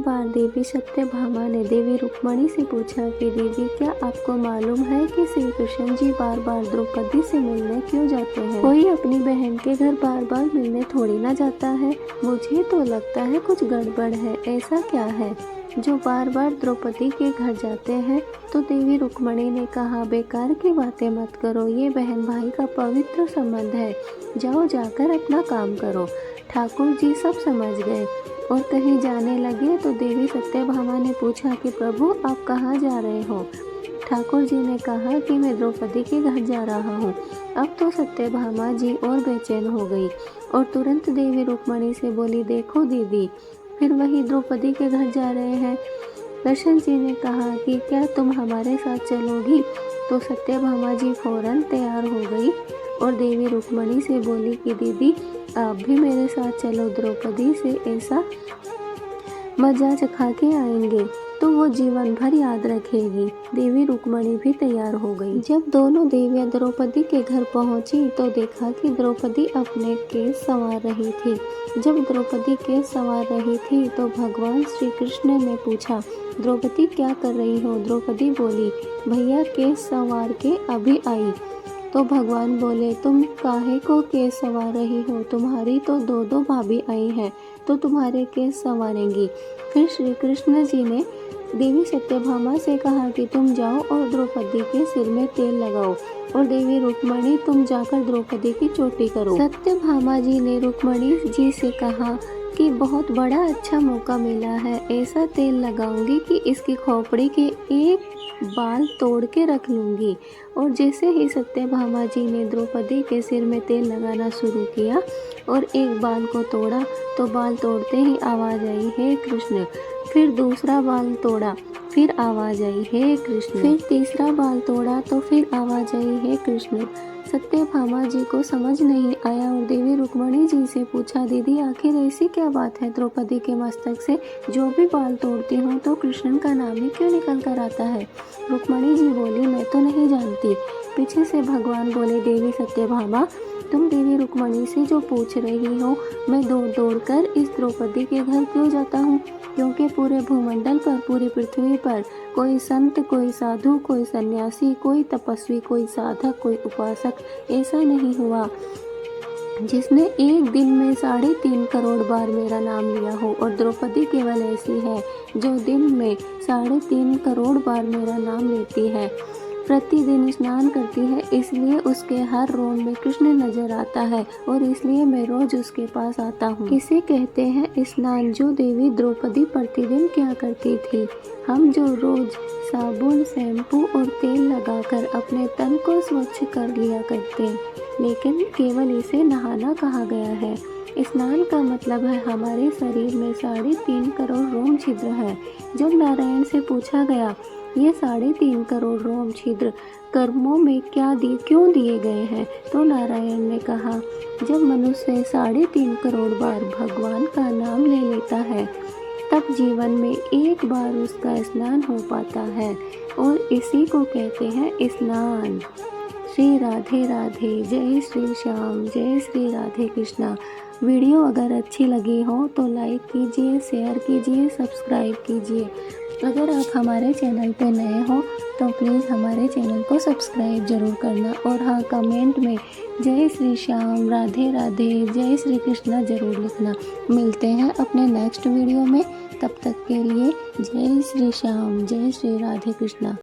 बार देवी सत्यभामा ने देवी रुक्मणी से पूछा कि देवी, क्या आपको मालूम है कि श्री कृष्ण जी बार बार द्रौपदी से मिलने क्यों जाते हैं? कोई अपनी बहन के घर बार बार मिलने थोड़ी ना जाता है। मुझे तो लगता है कुछ गड़बड़ है। ऐसा क्या है जो बार बार द्रौपदी के घर जाते हैं? तो देवी रुक्मणी ने कहा, बेकार की बातें मत करो, ये बहन भाई का पवित्र संबंध है। जाओ, जाकर अपना काम करो। ठाकुर जी सब समझ गए और कहीं जाने लगे तो देवी सत्यभामा ने पूछा कि प्रभु, आप कहाँ जा रहे हो? ठाकुर जी ने कहा कि मैं द्रौपदी के घर जा रहा हूँ। अब तो सत्यभामा जी और बेचैन हो गई और तुरंत देवी रुक्मणी से बोली, देखो दीदी, फिर वही द्रौपदी के घर जा रहे हैं। कृष्ण जी ने कहा कि क्या तुम हमारे साथ चलोगी? तो सत्यभामा जी फौरन तैयार हो गई और देवी रुक्मणी से बोली कि दीदी, आप भी मेरे साथ चलो, द्रौपदी से ऐसा मजा चखा के आएंगे तो वो जीवन भर याद रखेगी। देवी रुक्मणी भी तैयार हो गई। जब दोनों देवियां द्रौपदी के घर पहुंची तो देखा कि द्रौपदी अपने केस संवार रही थी। जब द्रौपदी केस संवार रही थी तो भगवान श्री कृष्ण ने पूछा, द्रौपदी क्या कर रही हो? द्रौपदी बोली, भैया केस संवार के अभी आई। तो भगवान बोले, तुम काहे को केस संवार रही हो? तुम्हारी तो दो भाभी आई हैं तो तुम्हारे केस संवारेंगी। फिर श्री कृष्ण जी ने देवी सत्यभामा से कहा कि तुम जाओ और द्रौपदी के सिर में तेल लगाओ और देवी रुक्मणी, तुम जाकर द्रौपदी की चोटी करो। सत्यभामा जी ने रुक्मणी जी से कहा कि बहुत बड़ा अच्छा मौका मिला है, ऐसा तेल लगाऊंगी कि इसकी खोपड़ी के एक बाल तोड़ के रख लूंगी। और जैसे ही सत्यभामा जी ने द्रौपदी के सिर में तेल लगाना शुरू किया और एक बाल को तोड़ा तो बाल तोड़ते ही आवाज आई, हे कृष्ण। फिर दूसरा बाल तोड़ा, फिर आवाज आई, हे कृष्ण। फिर तीसरा बाल तोड़ा तो फिर आवाज आई, हे कृष्ण। सत्यभामा जी को समझ नहीं आया और देवी रुक्मणी जी से पूछा, दीदी आखिर ऐसी क्या बात है? द्रौपदी के मस्तक से जो भी बाल तोड़ती हूँ तो कृष्ण का नाम ही क्यों निकल कर आता है? रुक्मणी जी बोली, मैं तो नहीं जानती। पीछे से भगवान बोले, देवी सत्यभामा, तुम देवी रुक्मणी से जो पूछ रही हो, मैं दौड़ दौड़ कर इस द्रौपदी के घर क्यों जाता हूँ? क्योंकि पूरे भूमंडल पर, पूरी पृथ्वी पर कोई संत, कोई साधु, कोई सन्यासी, कोई तपस्वी, कोई साधक, कोई उपासक ऐसा नहीं हुआ जिसने एक दिन में 3.5 करोड़ बार मेरा नाम लिया हो। और द्रौपदी केवल ऐसी है जो दिन में 3.5 करोड़ बार मेरा नाम लेती है। प्रतिदिन स्नान करती है, इसलिए उसके हर रोम में कृष्ण नजर आता है और इसलिए मैं रोज उसके पास आता हूँ। इसे कहते हैं स्नान। जो देवी द्रौपदी प्रतिदिन क्या करती थी, हम जो रोज साबुन, शैम्पू और तेल लगाकर अपने तन को स्वच्छ कर लिया करते, लेकिन केवल इसे नहाना कहा गया है। स्नान का मतलब है हमारे शरीर में 3.5 करोड़ रोम छिद्र है। जब नारायण से पूछा गया, ये 3.5 करोड़ रोम छिद्र कर्मों में क्यों दिए गए हैं, तो नारायण ने कहा, जब मनुष्य 3.5 करोड़ बार भगवान का नाम ले लेता है तब जीवन में एक बार उसका स्नान हो पाता है और इसी को कहते हैं स्नान। श्री राधे राधे। जय श्री श्याम। जय श्री राधे कृष्णा। वीडियो अगर अच्छी लगी हो तो लाइक कीजिए, शेयर कीजिए, सब्सक्राइब कीजिए। अगर आप हमारे चैनल पर नए हो तो प्लीज़ हमारे चैनल को सब्सक्राइब जरूर करना और हाँ, कमेंट में जय श्री श्याम, राधे राधे, जय श्री कृष्णा जरूर लिखना। मिलते हैं अपने नेक्स्ट वीडियो में, तब तक के लिए जय श्री श्याम, जय श्री राधे कृष्णा।